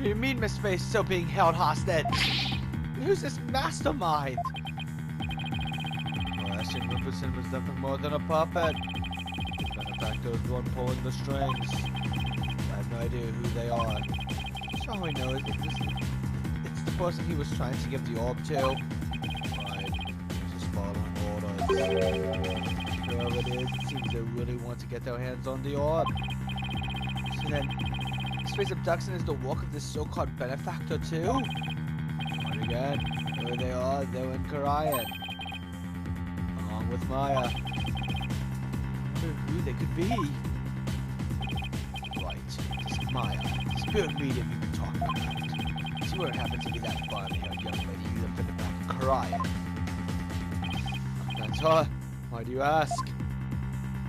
What do you mean Miss Faye's still being held hostage? Who's this mastermind? Well, Ashton Wilkerson was nothing more than a puppet. The benefactor is the one pulling the strings. I have no idea who they are. All we know is that it's the person he was trying to give the orb to. Right. He's just following orders. Whoever it is, it seems they really want to get their hands on the orb. So then, Space Abduction is the work of this so-called benefactor too? Not again. Where they are, they're in Karayan. Along with Maya. I wonder who they could be. Right. This is Maya. Spirit medium you've been talking about. See where it happened to be that blonde-haired young lady you left in the back and crying. That's her. Why do you ask?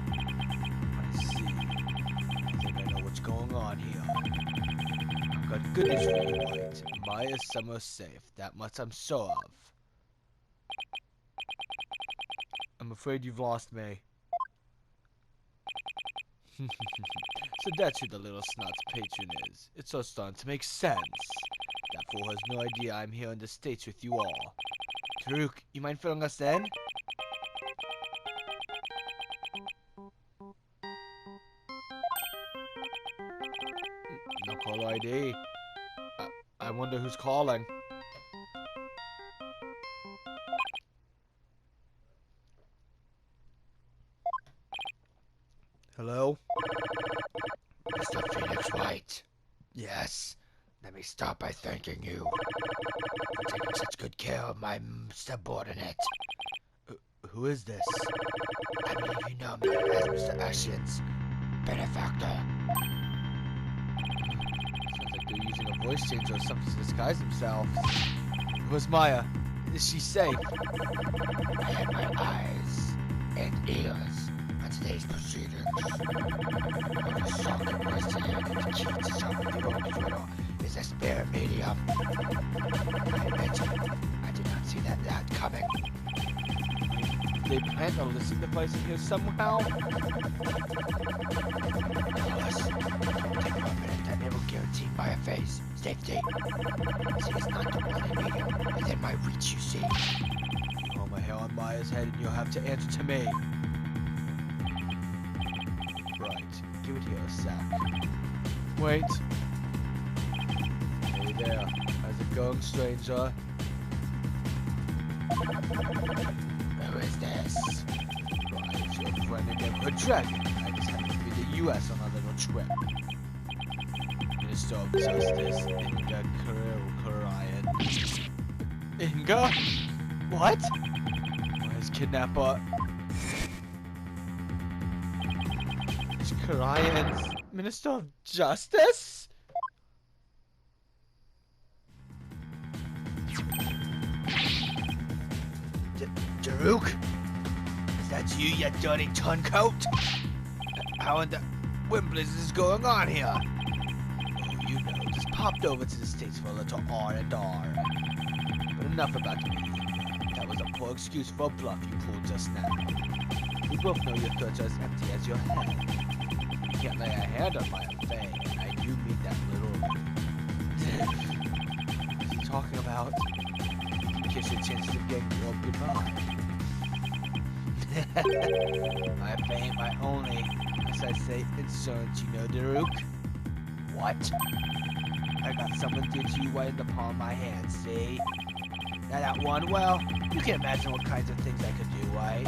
I see. I think I know what's going on here. I've got good news for you, White. Maya's somewhere safe. That much I'm sure of. I'm afraid you've lost me. So that's who the little snot's patron is. It's all starting to make sense. That fool has no idea I'm here in the States with you all. Taruk, you mind filling us in? No caller ID. I wonder who's calling. Hello? Mr. Phoenix White. Yes. Let me start by thanking you for taking such good care of my subordinate. Who is this? I believe you know me as Mr. Ashen's benefactor. Sounds like they're using a voice changer or something to disguise themselves. Where's Maya? Is she safe? I had my eyes and ears on today's proceedings. What a shocking was to hear that the key to solving the old riddle is a spirit medium. I admit, I did not see that coming. They plan on listening device in here somehow? Nicholas, don't take a minute that it will guarantee Maya Faye's safety. She is not the one medium within my reach, you see. You hold my hair on Maya's head and you'll have to answer to me. Right, give it here a sec. Wait. Hey there, how's it going, stranger? Who is this? Right, it's your friend in neighborhood dragon. I just happened to be the US on a little trip. Minister of Justice, Inga Karayan. Inga? What? His kidnapper is Karayan's Minister of Justice? Daruk? Is that you, you dirty turncoat? How in the Wimblers is going on here? Oh, you know, just popped over to the States for a little R&R. But enough about me. That was a poor excuse for a bluff you pulled just now. We both know your thoughts are as empty as your head. You can't lay a hand on my affair, and I do mean that little... What's he talking about? Kiss your chances of getting the orb goodbye. My fame, my only, as I say, insurance, you know, Daruk. What? I got someone did you right in the palm of my hand, see? Now that one, well, you can imagine what kinds of things I could do, right?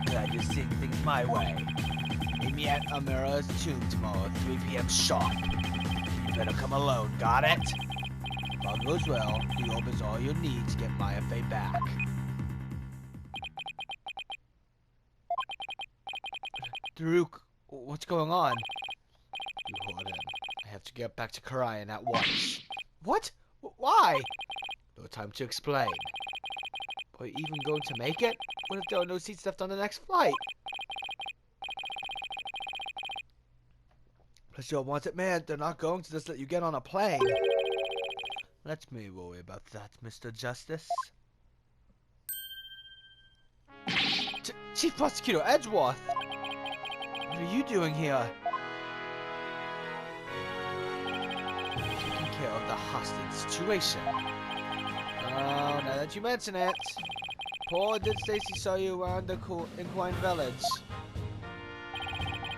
But I just seeing things my way. Meet me at Amira's tomb tomorrow, 3 p.m. sharp. You better come alone, got it? If all goes well, the orb is all you'll need to get Maya Faye back. Daruk, what's going on? You heard him. I have to get back to Karayan at once. What? Why? No time to explain. Are you even going to make it? What if there are no seats left on the next flight? Plus you're a wanted man. They're not going to just let you get on a plane. Let me worry about that, Mr. Justice. Chief Prosecutor Edgeworth! What are you doing here? Taking care of the hostage situation. Oh, now that you mention it. Paul did Stacy saw you around the Inquine Village.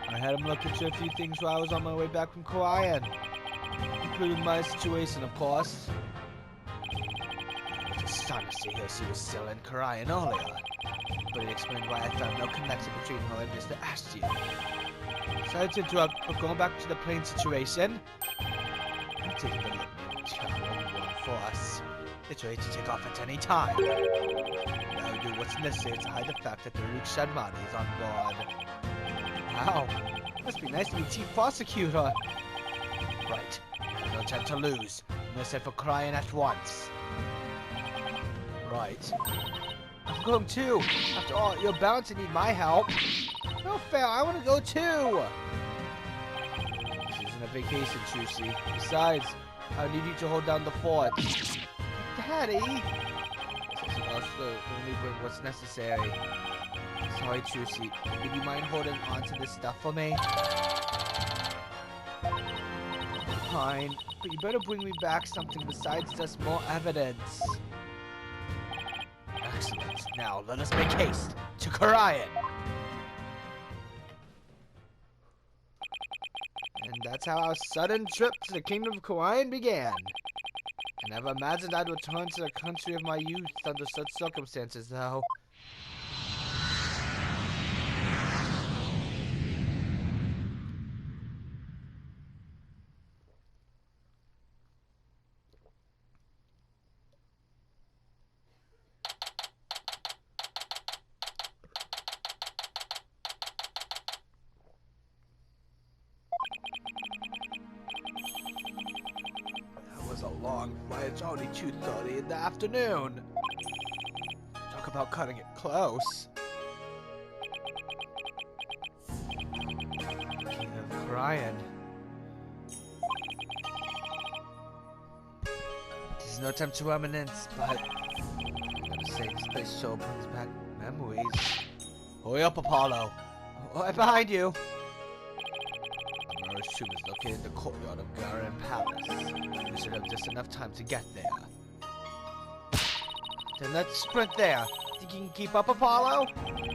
I had him look into a few things while I was on my way back from Kauai, including my situation, of course. I was astonished to hear she was still in Kauai earlier, but it explained why I found no connection between her and Mr. Ashton. Sorry to interrupt, but going back to the plane situation, I'm taking the liberty one for us. It's ready to take off at any time. I'll do what's necessary to hide the fact that the Luke Shanmani is on board. Wow, must be nice to be Chief Prosecutor. Right, no time to lose. No set for crying at once. Right. I'm going too. After all, you're bound to need my help. No fair, I want to go too. This isn't a vacation, Trucy. Besides, I need you to hold down the fort. Daddy! Also, only bring what's necessary. Sorry, Trucy. Would you mind holding on to this stuff for me? Fine, but you better bring me back something besides just more evidence. Excellent. Now, let us make haste to Karayan. And that's how our sudden trip to the Kingdom of Kauai began. I never imagined I'd return to the country of my youth under such circumstances, though. A long flight. It's only 2:30 in the afternoon. Talk about cutting it close. King of crying. There's no time to reminisce, but I gotta say this place sure brings back memories. Hurry up, Apollo. Right behind you. Amara's tomb is located in the courtyard of Garen Palace. We should have just enough time to get there. Then let's sprint there. Think you can keep up, Apollo?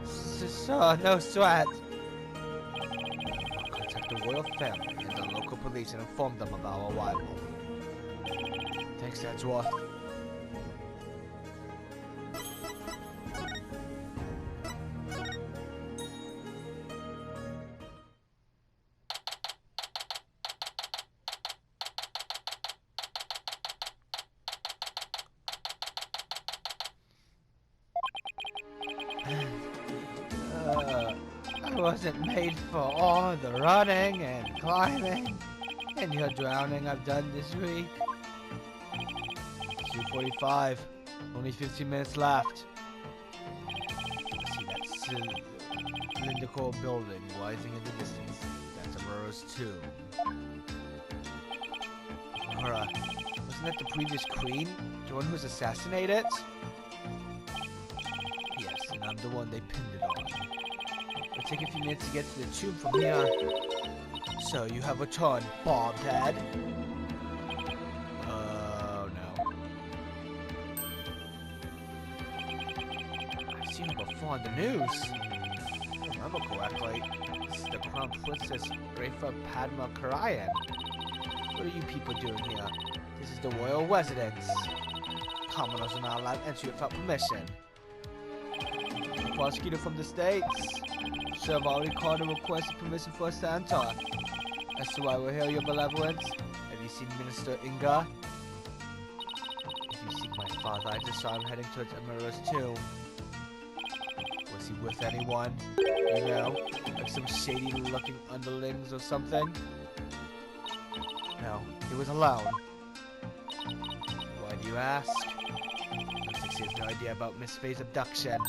Sir, no sweat. I'll contact the royal family and the local police and inform them of our arrival. Thanks, Edgeworth. I wasn't made for all the running and climbing and your drowning I've done this week. 2:45. Only 15 minutes left. See that cylindrical building rising in the distance. That's Aurora's tomb. Aurora, wasn't that the previous queen? The one who was assassinated? Yes, and I'm the one they pinned it on. It'll take a few minutes to get to the tomb from here. So you have returned, Bobhead. Oh no. I've seen her before on the news. If I remember correctly, this is the Crown Princess Rafa Padma Karayan. What are you people doing here? This is the royal residence. Commoners are not allowed entry without permission. The prosecutor from the States. Sir, I've already called and requested permission for us to enter. As to why we're here, your benevolence, have you seen Minister Inga? If you seek my father, I just saw him heading towards Amira's tomb. Was he with anyone? You know, like some shady-looking underlings or something? No, he was alone. Why do you ask? Looks like she has no idea about Miss Faye's abduction.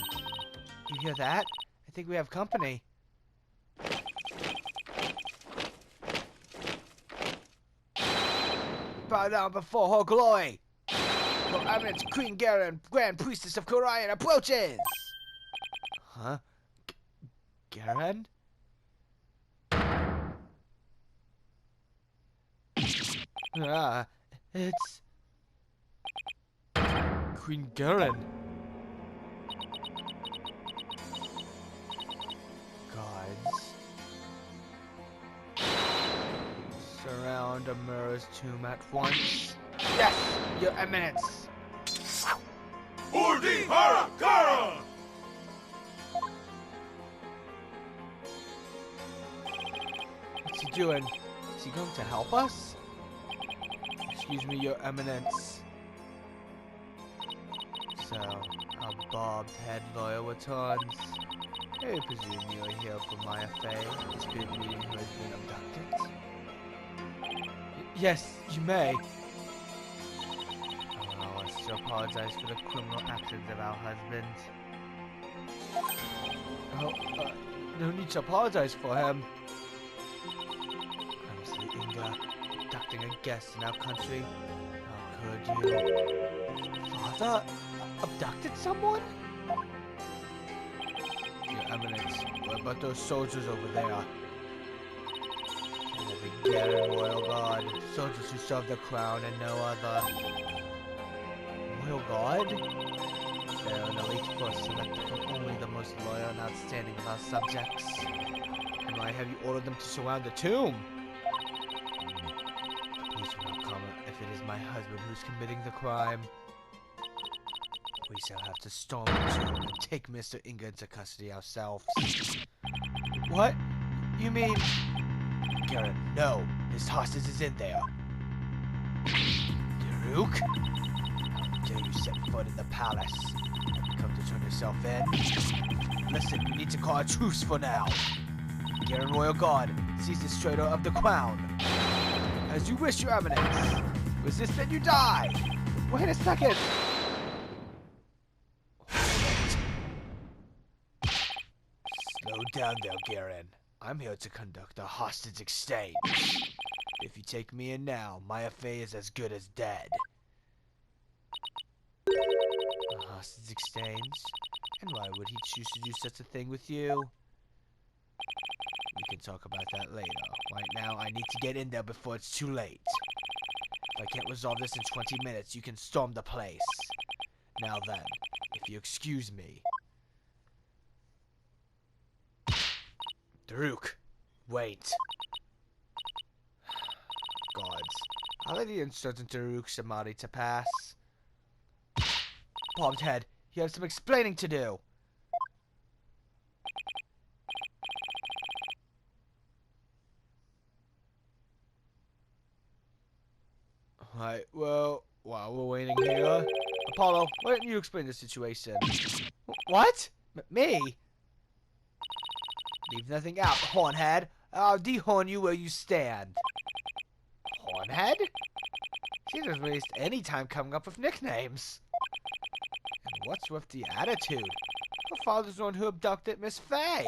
You hear that? I think we have company. Bow down before her glory! Your Eminence Queen Garen, Grand Priestess of Karayan, approaches! Huh? Garen? Ah, it's Queen Garen. Gods. Surround Amura's tomb at once. Yes, Your Eminence. Urdi Harakara! What's he doing? Is he going to help us? Excuse me, Your Eminence. So, our bobbed head loyal returns. I presume you are here for Maya Fey, the spirit medium who has been abducted? Yes, you may. Oh, I still apologize for the criminal actions of our husband. Oh, no need to apologize for him. Honestly, Inga, abducting a guest in our country. How could you? Father abducted someone? Your Eminence, what about those soldiers over there? The Garen Royal Guard, soldiers who serve the crown and no other. Royal Guard? They're an elite force selected from only the most loyal and outstanding of our subjects. And why have you ordered them to surround the tomb? Please do not comment if it is my husband who's committing the crime. We shall have to storm the tomb and take Mr. Inga into custody ourselves. What? You mean... Garen, no. His hostage is in there. Daruk? How dare you set foot in the palace? Have you come to turn yourself in? Listen, we need to call a truce for now. Garen Royal Guard, seize the traitor of the crown. As you wish, Your Eminence. Resist and you die. Wait a second. Slow down there, Garen. I'm here to conduct a hostage exchange. If you take me in now, Maya Fey is as good as dead. A hostage exchange? And why would he choose to do such a thing with you? We can talk about that later. Right now, I need to get in there before it's too late. If I can't resolve this in 20 minutes, you can storm the place. Now then, if you excuse me. Daruk, wait. Gods, I'll let the insurgent Daruk Samadhi to pass. Bobbed head, you have some explaining to do. Right, well, while we're waiting here, Apollo, why don't you explain the situation? What? Me? Leave nothing out, Hornhead. I'll dehorn you where you stand. Hornhead? She doesn't waste any time coming up with nicknames. And what's with the attitude? Her father's the one who abducted Miss Fey.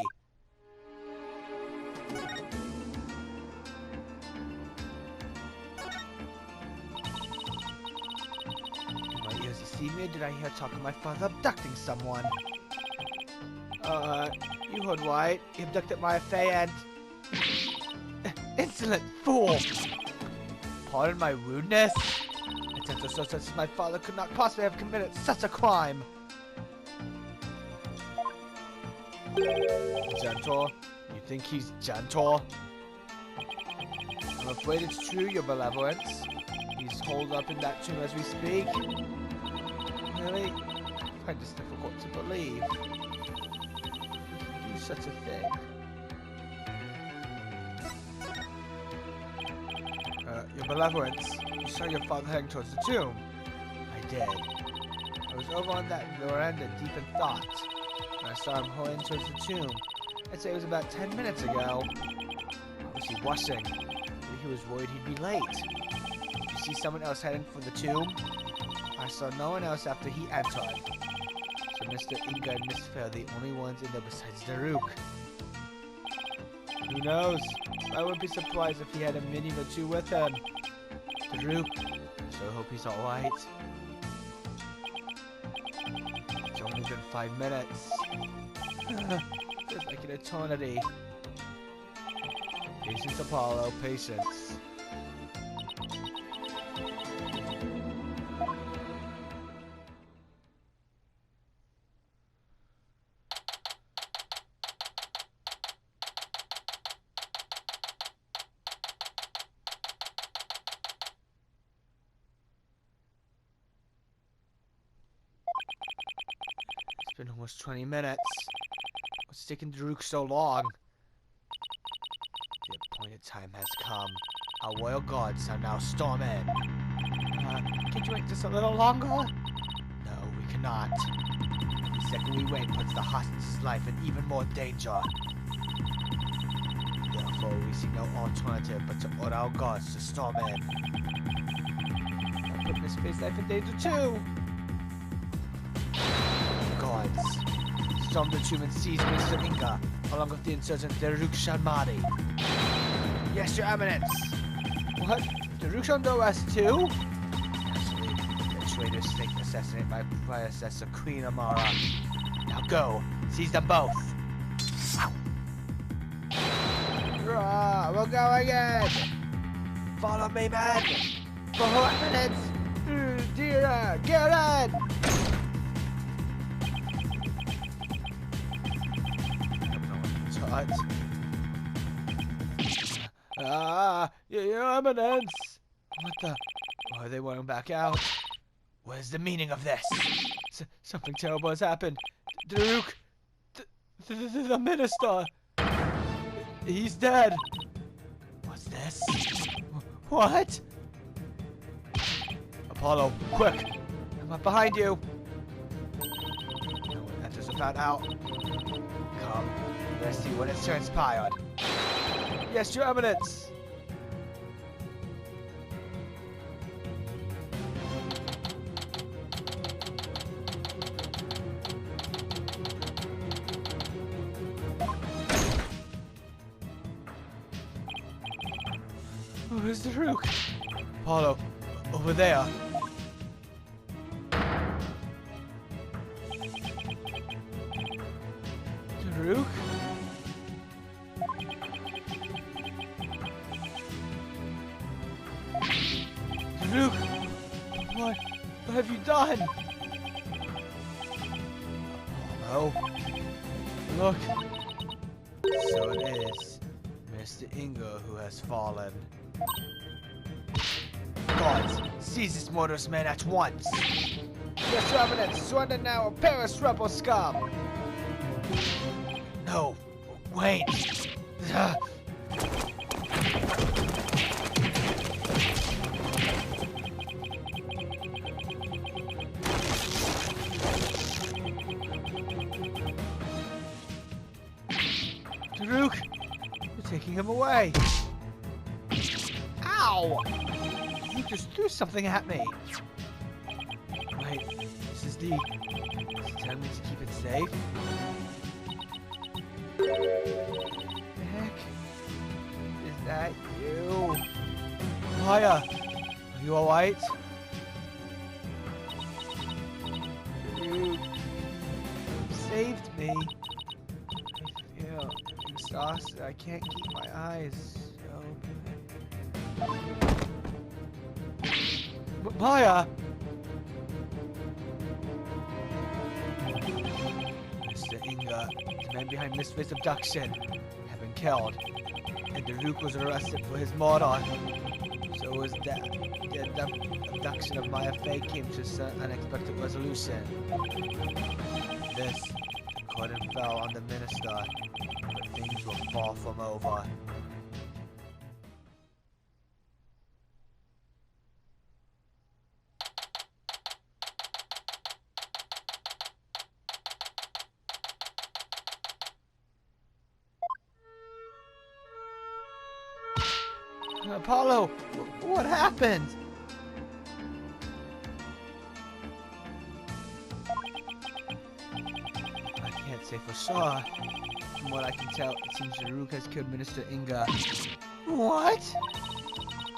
My ears deceive me, or did I hear talk of my father abducting someone? You heard right. He abducted Maya Fey and... Insolent fool! Pardon my rudeness? Attempt so such as my father could not possibly have committed such a crime. Gentle? You think he's gentle? I'm afraid it's true, your benevolence. He's holed up in that tomb as we speak. Really? I find this difficult to believe. Do such a thing. Your benevolence, you saw your father heading towards the tomb. I did. I was over on that veranda deep in thought, and I saw him hurrying towards the tomb. I'd say it was about 10 minutes ago. Obviously rushing, but he was worried he'd be late. Did you see someone else heading for the tomb? I saw no one else after he entered. So Mr. Inga and Miss Fair are the only ones in there besides Daruk. Who knows? I wouldn't be surprised if he had a minion or two with him. Daruk, so I hope he's alright. It's only been 5 minutes. Feels like an eternity. Patience, Apollo, patience. been almost 20 minutes. What's taking Daruk so long? The appointed time has come. Our royal guards are now storming. Can't you wait just a little longer? No, we cannot. The second we wait puts the hostage's life in even more danger. Therefore, we see no alternative but to order our guards to storm in. I'll put Miss Faye's life in danger too! Guards, storm the tomb and seize Mr. Inga, along with the insurgent Daruk Sharmari. Yes, Your Eminence! What? Daruk's under arrest too? Actually, the traitors think to assassinate my predecessor, Queen Amara. Now go, seize them both! We're going in! Follow me, men! For Her Eminence! Dear, get in! What? Your Eminence! What the? Why are they wearing back out? What is the meaning of this? Something terrible has happened. Daruk! The minister! He's dead! What's this? What? Apollo, quick! I'm up behind you! No one enters without out. Come, let's see what has transpired. Yes, Your Eminence! Where's Daruk? Apollo, over there. Daruk? Daruk! What have you done? Apollo? Look. So it is Mr. Inga who has fallen. Guards, seize this murderous man at once! Yes, Your Eminence, surrender now or perish, rebel scum! No, wait! Daruk, you're taking him away! Ow! You just threw something at me. Wait, this is the... Does it tell me to keep it safe? The heck? Is that you? Maya! Are you alright? You saved me. I feel exhausted. I can't keep my eyes open. Maya! Mr. Inga, the man behind Miss Faye's abduction, have been killed, and Daruk was arrested for his murder. So was that the abduction of Maya Faye came to an unexpected resolution. This, the curtain fell on the minister, but things were far from over. Apollo, what happened? I can't say for sure. From what I can tell, it seems Daruk has killed Minister Inga. What?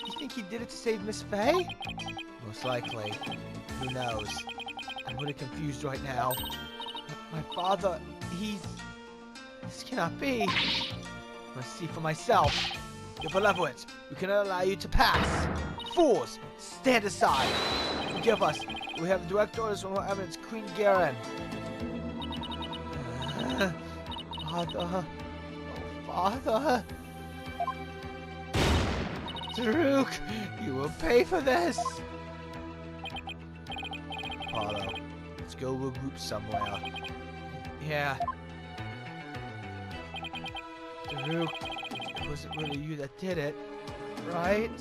You think he did it to save Miss Faye? Most likely. Who knows? I'm really confused right now. My father, this cannot be. I must see for myself. Your benevolence, we cannot allow you to pass. Fools, stand aside. Forgive us. We have direct orders from Her Eminence, Queen Garen. Father. Oh, Father. Daruk, you will pay for this. Apollo, let's go regroup somewhere. Yeah. Daruk, it wasn't really you that did it, right?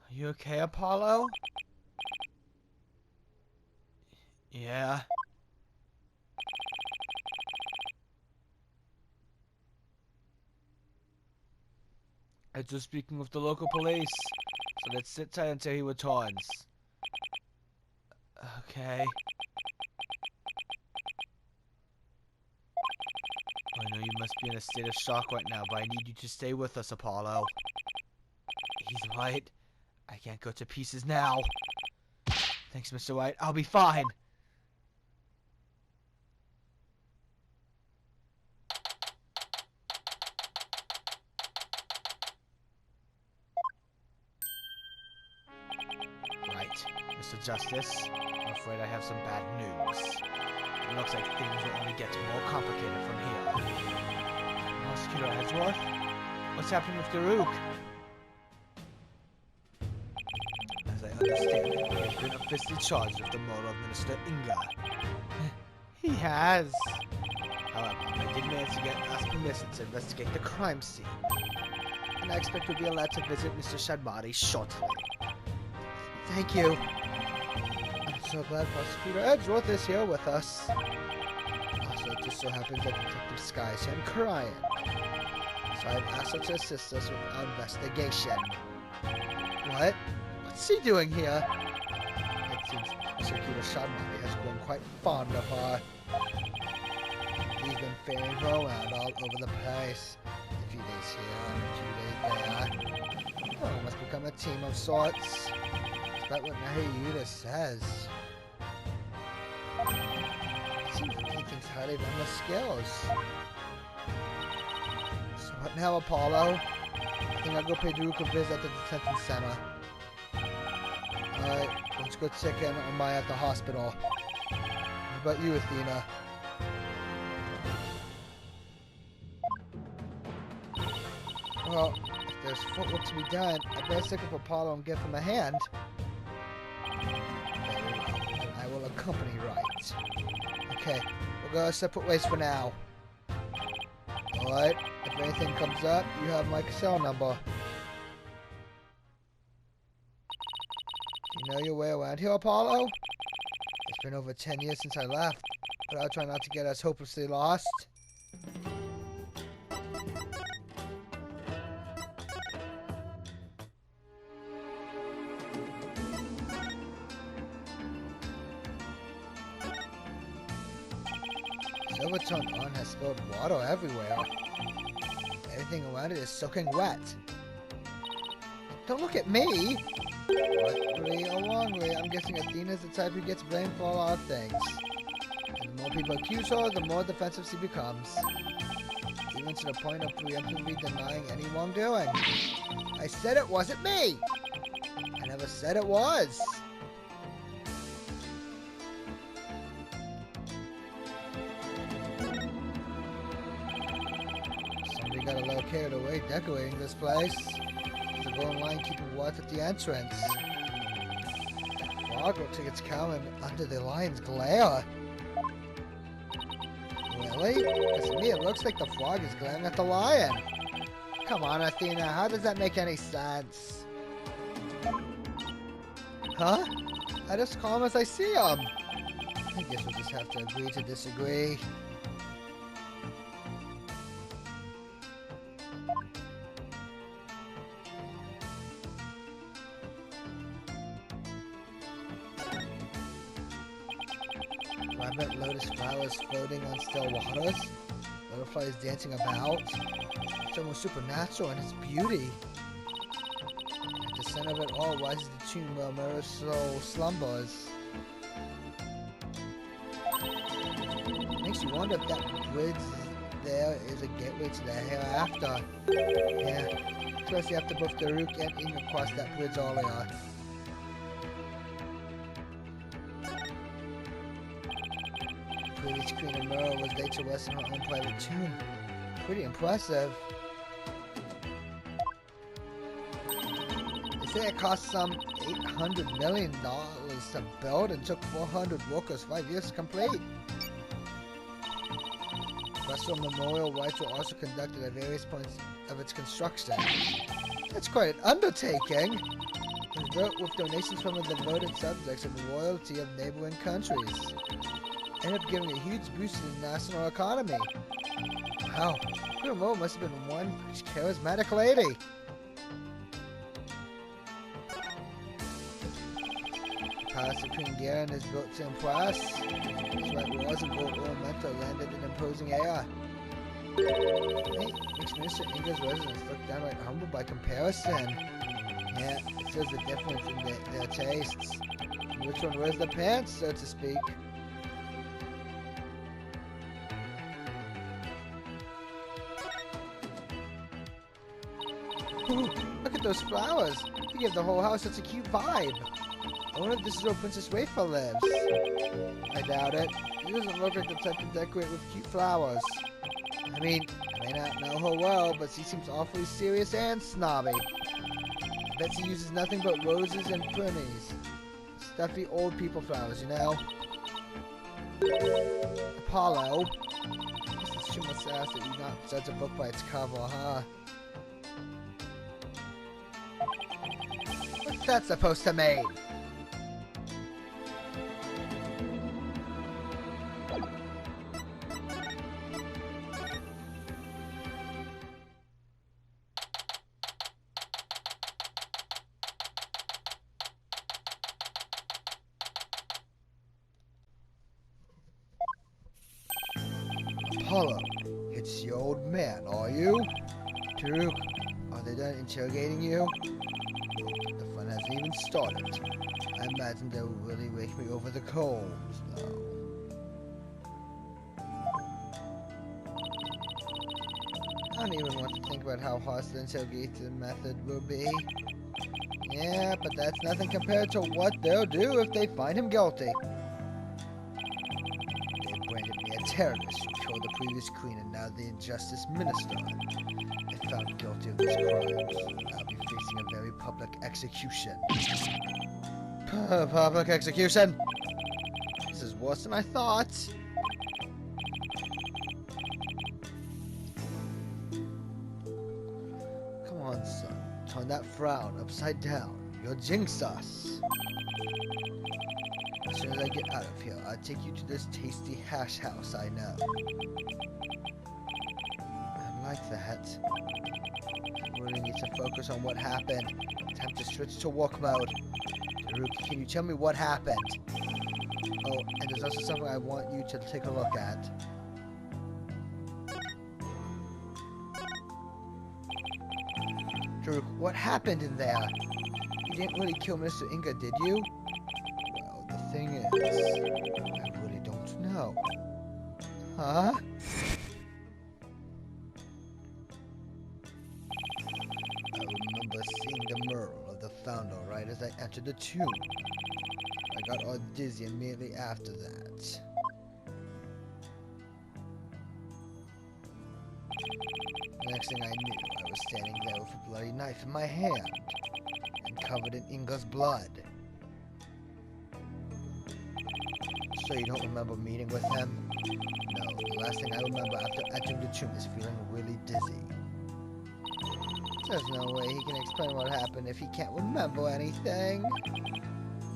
Are you okay, Apollo? Yeah. I was just speaking with the local police, so let's sit tight until he returns. Okay. I know you must be in a state of shock right now, but I need you to stay with us, Apollo. He's right. I can't go to pieces now. Thanks, Mr. White. I'll be fine. Right, Mr. Justice. I'm afraid I have some bad news. It looks like things will only get more complicated from here. Prosecutor Edgeworth? What's happening with Daruk? As I understand it, he has been officially charged with the murder of Minister Inga. He has. However, I did manage to ask permission to investigate the crime scene. And I expect we'll be allowed to visit Mr. Shadbari shortly. Thank you. I'm so glad Prosecutor Edgeworth is here with us. Also, it just so happens that Detective Sky is here in Korean. So I've asked her to assist us with our investigation. What? What's he doing here? It seems Prosecutor Shadbari has grown quite fond of her. He's been ferrying her around all over the place. A few days here and a few days there. Oh, must become a team of sorts. Despite what Nahayuda says. It seems like he thinks highly of Emma's skills. So what now, Apollo? I think I'll go pay Daruk a visit at the detention center. Alright, let's go check in on Maya at the hospital. What about you, Athena? Well, if there's footwork to be done, I better stick with Apollo and give him a hand. Very well, then I will accompany right. Okay, we'll go our separate ways for now. Alright, if anything comes up, you have my cell number. You know your way around here, Apollo? It's been over 10 years since I left, but I'll try not to get us hopelessly lost. Silvertongue Run has spilled water everywhere. Everything around it is soaking wet. Don't look at me! Rightly or wrongly, I'm guessing Athena's the type who gets blamed for a lot of things. And the more people accuse her, the more defensive she becomes. Even to the point of preemptively denying any wrongdoing. I said it wasn't me! I never said it was! Somebody gotta locate a way decorating this place. There's a golden line keeping watch at the entrance. That fog looks like it's coming under the lion's glare. Really? Because to me it looks like the fog is glaring at the lion. Come on, Athena, how does that make any sense? Huh? I just call him as I see him. I guess we'll just have to agree to disagree. Rabbit lotus flowers floating on still waters. Butterflies dancing about. It's almost supernatural in its beauty. At the center of it all rises the tune where Marisol slumbers. Makes you wonder if that bridge there is a gateway to the hereafter. Yeah, especially after both Daruk and Inga crossed that bridge earlier. previous Queen Amura was laid to rest in her own private tomb. Pretty impressive. They say it cost some $800 million to build and took 400 workers 5 years to complete. Special memorial rites were also conducted at various points of its construction. That's quite an undertaking, with donations from the devoted subjects of the royalty of neighboring countries. Ended up giving a huge boost to the national economy. Wow, Queen Amura must have been one charismatic lady. The Palace of Queen Garen is built to impress. Its white walls and gold ornamental landed in imposing air. Hey, makes Minister Inga's residents look downright humble by comparison. Yeah, it shows the difference in their tastes. Which one wears the pants, so to speak. Ooh, look at those flowers. They give the whole house such a cute vibe. I wonder if this is where Princess Wraithful lives. I doubt it. He doesn't look like the type to decorate with cute flowers. I mean, I may not know her well, but she seems awfully serious and snobby. I bet she uses nothing but roses and peonies. Stuffy old people flowers, you know? Apollo. This is too much to ask that you not judge a book by its cover, huh? What's that supposed to mean? Apollo, it's the old man, are you? Taruk, are they done interrogating you? The fun hasn't even started. I imagine they'll really rake me over the coals, though. I don't even want to think about how harsh the interrogation method will be. Yeah, but that's nothing compared to what they'll do if they find him guilty. They branded me a terrorist who killed the previous queen and now the injustice minister. If found guilty of these crimes, I'll be facing a very public execution. Public execution? This is worse than I thought. Come on, son. Turn that frown upside down. You'll jinx us. As soon as I get out of here, I'll take you to this tasty hash house I know. I like that. We really need to focus on what happened. Time to switch to work mode. Taruk, can you tell me what happened? Oh, and there's also something I want you to take a look at. Taruk, what happened in there? You didn't really kill Mr. Inga, did you? Well, the thing is, I really don't know. Huh? I remember seeing the mural of the founder right as I entered the tomb. I got all dizzy immediately after that. The next thing I knew, I was standing there with a bloody knife in my hand and covered in Inga's blood. So you don't remember meeting with him? No, the last thing I remember after entering the tomb is feeling really dizzy. There's no way he can explain what happened if he can't remember anything.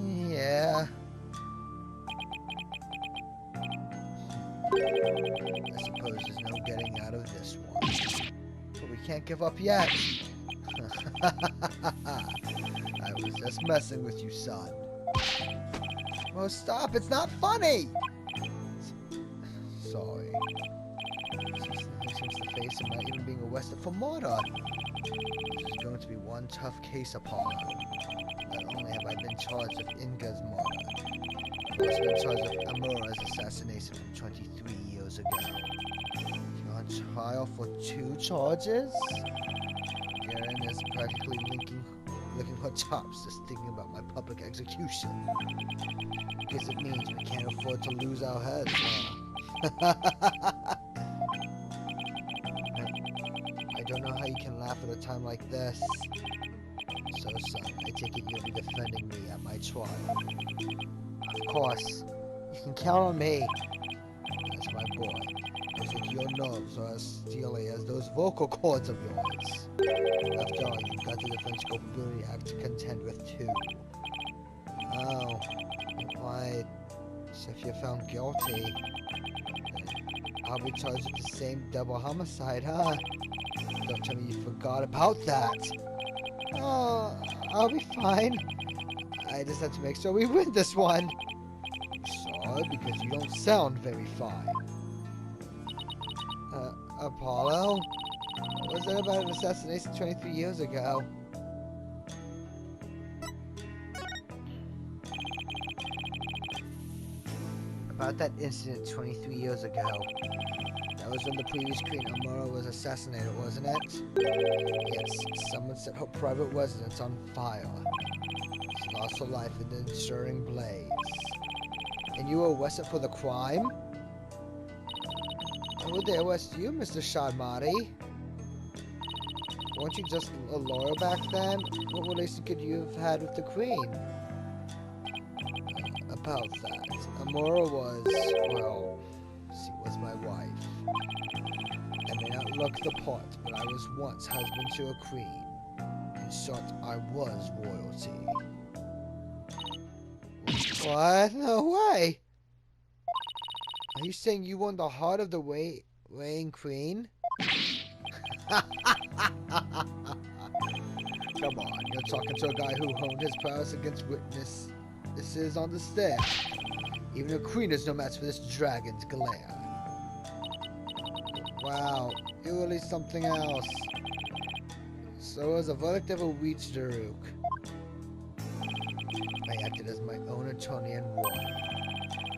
Yeah. I suppose there's no getting out of this one. But we can't give up yet. I was just messing with you, son. Well, stop. It's not funny. Sorry. He seems to face him not even being arrested for murder. This is going to be one tough case, Apollo. Not only have I been charged with Inga's murder, I've also been charged with Amura's assassination from 23 years ago. You're on trial for 2 charges? Garen is practically licking her chops just thinking about my public execution. Guess it means we can't afford to lose our heads, huh? I don't know how you can laugh at a time like this. So, son, I take it you'll be defending me at my trial. Of course. You can count on me. That's my boy. Looks like your nerves are as steely as those vocal cords of yours. After all, you've got the Defense Culpability Act to contend with, too. Oh. Right. So if you're found guilty, then I'll be charged with the same double homicide, huh? Don't tell me you forgot about that. Oh, I'll be fine. I just have to make sure we win this one. Sure, because you don't sound very fine. Apollo? Was that about an assassination 23 years ago? About that incident 23 years ago. That was when the previous Queen Amora was assassinated, wasn't it? Yes, someone set her private residence on fire. She lost her life in the ensuing blaze. And you were arrested for the crime? Why would they arrest you, Mr. Sharmati? Weren't you just a lawyer back then? What relation could you have had with the Queen? About that. Amora was, well, she was my wife. I may not look the part, but I was once husband to a queen. In short, I was royalty. What? No way! Are you saying you won the heart of the reigning queen? Come on, you're talking to a guy who honed his prowess against witnesses on the stand. Even a queen is no match for this dragon's glare. Wow, you're really something else. So as a verdict ever reached, Daruk? I acted as my own attorney and won.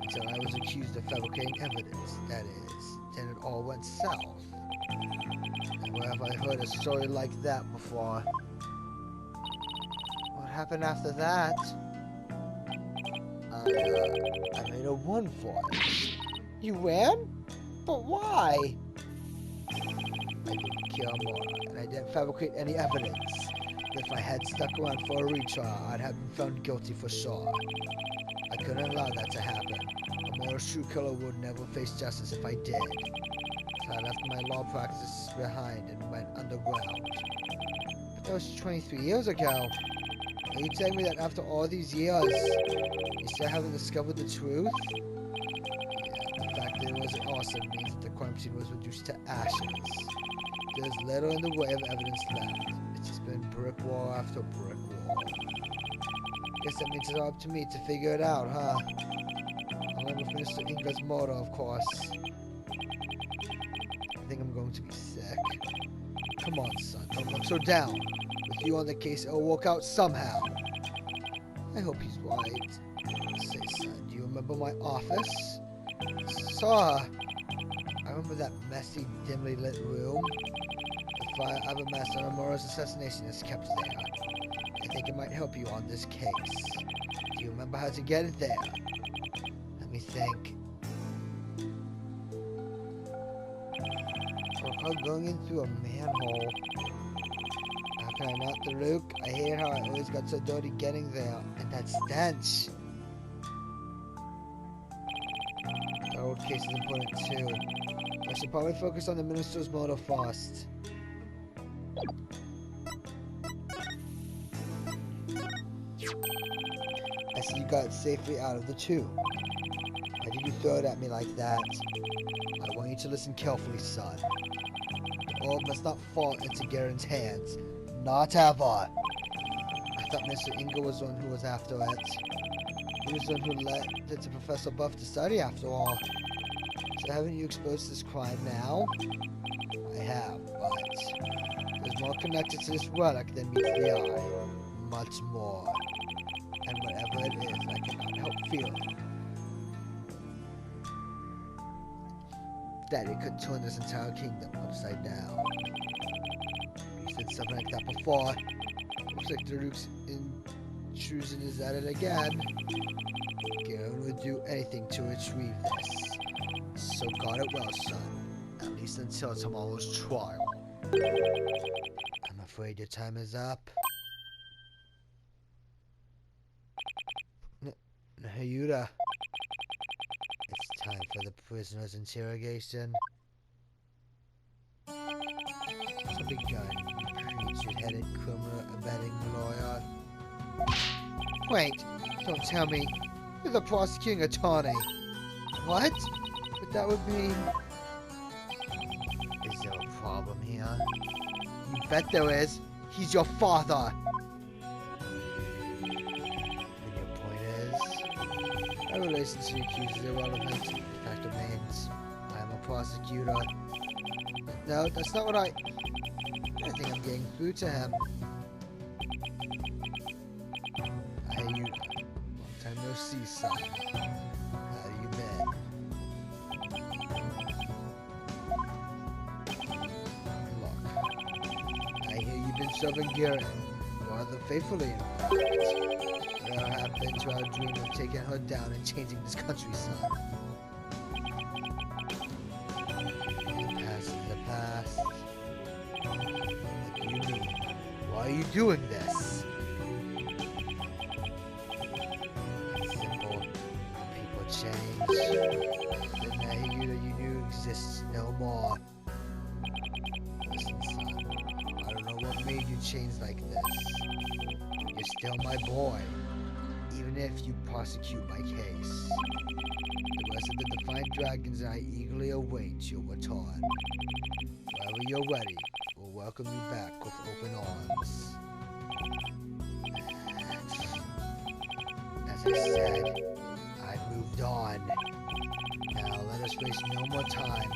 Until I was accused of fabricating evidence, that is. Then it all went south. And where have I heard a story like that before? What happened after that? I made a run for it. You ran? But why? I didn't kill Amora, and I didn't fabricate any evidence. But if I had stuck around for a retrial, I'd have been found guilty for sure. I couldn't allow that to happen. Amora's true killer would never face justice if I did. So I left my law practice behind and went underground. But that was 23 years ago. Are you telling me that after all these years, you still haven't discovered the truth? Yeah, the fact that it was an arson means that the crime scene was reduced to ashes. There's little in the way of evidence left. It's just been brick wall after brick wall. Guess that means it's up to me to figure it out, huh? I'll never finish the Inga's murder, of course. I think I'm going to be sick. Come on, son, don't look so down. With you on the case, it'll work out somehow. I hope he's right. Say, son, do you remember my office? Sir, I remember that messy, dimly lit room. The file of a master Amora's assassination is kept there. I think it might help you on this case. Do you remember how to get it there? Let me think. Or going in through a manhole. How can I not, Luke? I hate how I always got so dirty getting there. And that stench. The old case is important too. I should probably focus on the minister's murder first. I see you got it safely out of the tube. Why did you throw it at me like that? I want you to listen carefully, son. The orb must not fall into Garen's hands. Not ever. I thought Mr. Inga was the one who was after it. He was the one who led it to Professor Buff to study, after all. So haven't you exposed this crime now? I have, but there's more connected to this relic than meets the eye. Much more. And whatever it is, I cannot help feeling that it could turn this entire kingdom upside down. You said something like that before. Looks like Daruk's intrusion is at it again. Garen would do anything to retrieve this. So guard it well, son. At least until tomorrow's trial. I'm afraid your time is up. Hyuta. It's time for the prisoner's interrogation. So begun, preacher-headed criminal abetting lawyer. Wait, don't tell me. You're the prosecuting attorney. What? But that would mean... Is there a problem here? You bet there is. He's your father. And your point is? My relation to the accused is irrelevant. The fact remains, I am a prosecutor. No, that's not what I think I'm getting through to him. I hear you. Long time no see, son. How you been? Look, I hear you've been serving Garen, rather faithfully, in fact. Whatever happened to our dream of taking her down and changing this country, son? The past is the past. What do you mean? Why are you doing this? It's simple. People change. The Nahyuta you knew exists no more. Listen, son. I don't know what made you change like this. You're still my boy. Even if you prosecute my case. The rest of the Defiant Dragons and I eagerly await your return. Whenever you're ready, we'll welcome you back with open arms. As I said, I've moved on. Now let us waste no more time,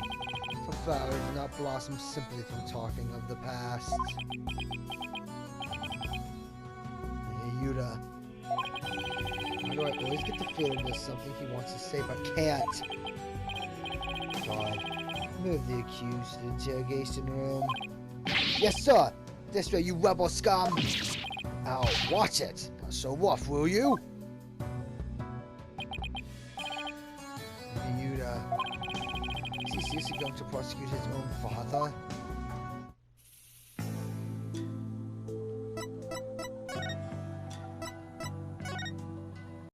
for flowers do not blossom simply from talking of the past. Yuta. Why do I always get the feeling there's something he wants to say but can't? Fine. Move the accused to the interrogation room. Yes, sir! This way, you rebel scum! I'll watch it! Not so rough, will you? Yuta. Is he seriously going to prosecute his own father?